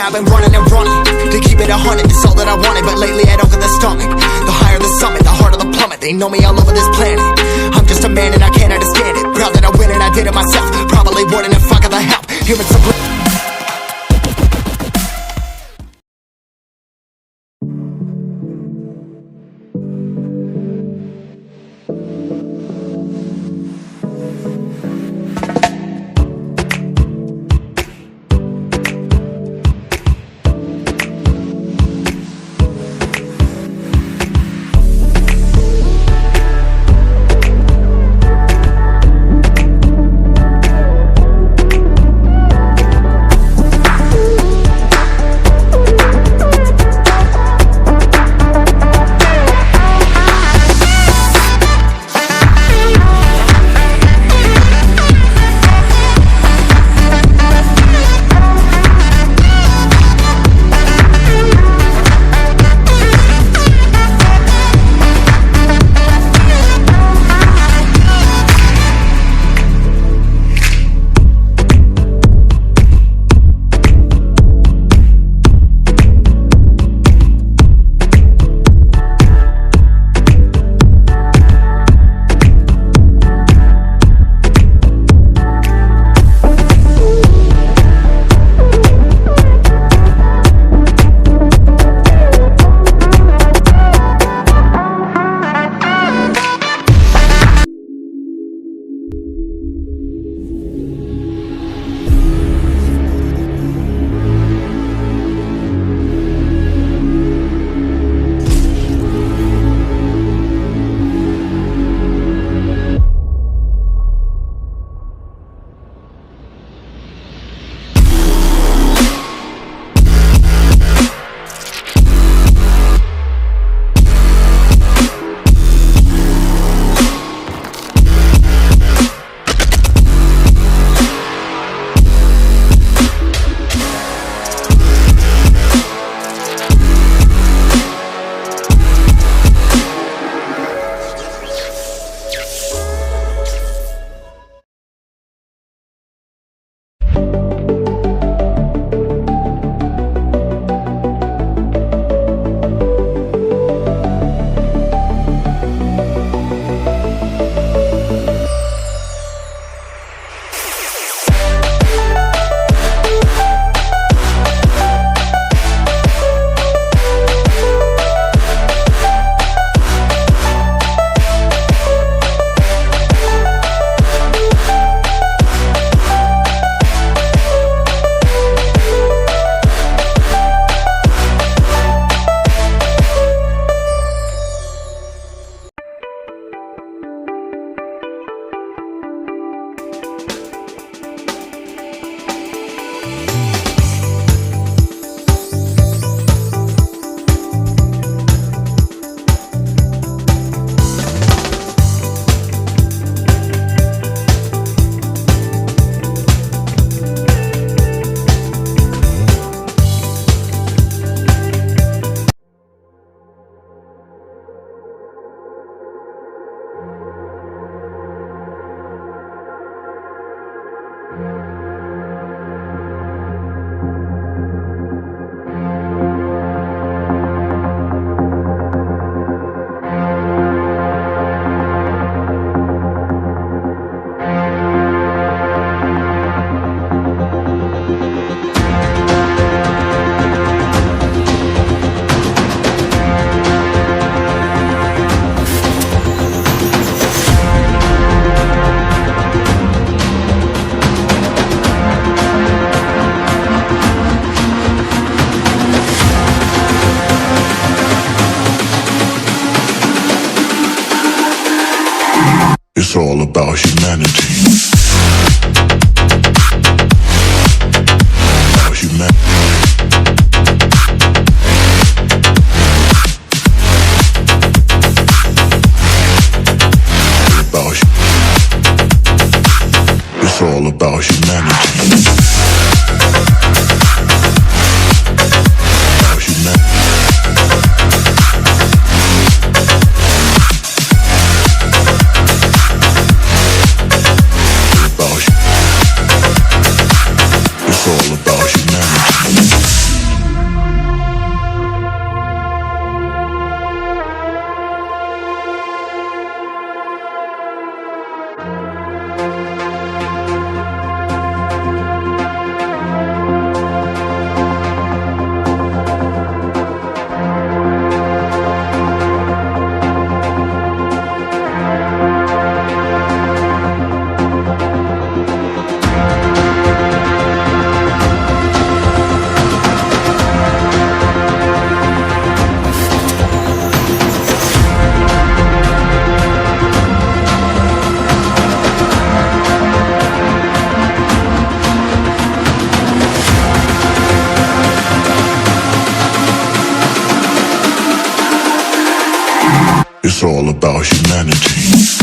Yeah, I've been running and running to keep it 100, it's all that I wanted. But lately I don't get the stomach. The higher the summit, the harder the plummet. They know me all over this planet. I'm just a man and I can't understand it. Proud that I win and I did it myself. Probably wouldn't if I got the help. Hearing some It's all about humanity. About humanity. It's all about humanity. It's all about humanity.